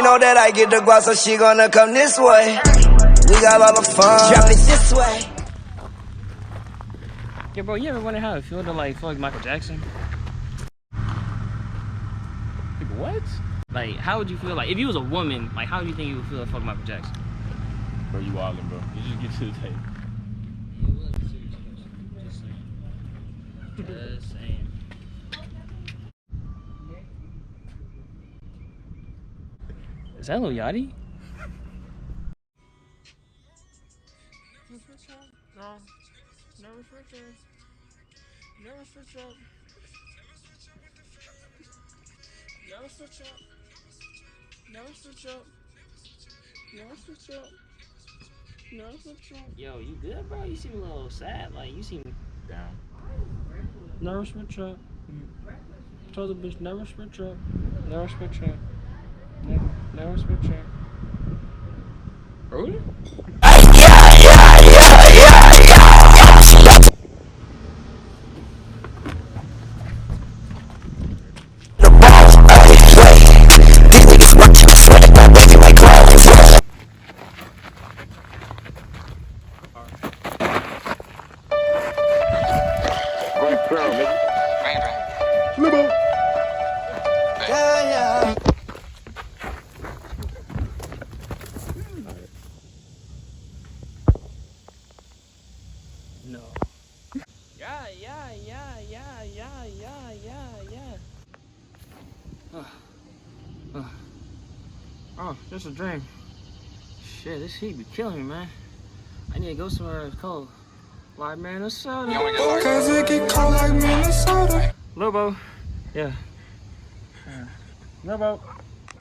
know that I get the guap, so she gonna come this way. We got all the fun. Drop it this way. Yeah, bro, you ever wonder how it feel to like fuck Michael Jackson? What? Like, how would you feel like if you was a woman? Like, how do you think you would feel to fuck Michael Jackson? Bro, you wildin', bro. You just get to the tape. Just saying. Is that Lil Yachty? No. Never switch up. Never switch up. Never switch up. Never switch up. Never switch up. Never switch up. Yo, you good, bro? You seem a little sad. Like, you seem Down. Never switch up. Tell the bitch never switch up. Never switch up. Never switch up. Really? No. Yeah. Oh, just a dream. Shit, this heat be killing me, man. I need to go somewhere that's cold. Like Minnesota. Cause it get cold like Minnesota. Lobo. Yeah. Lobo.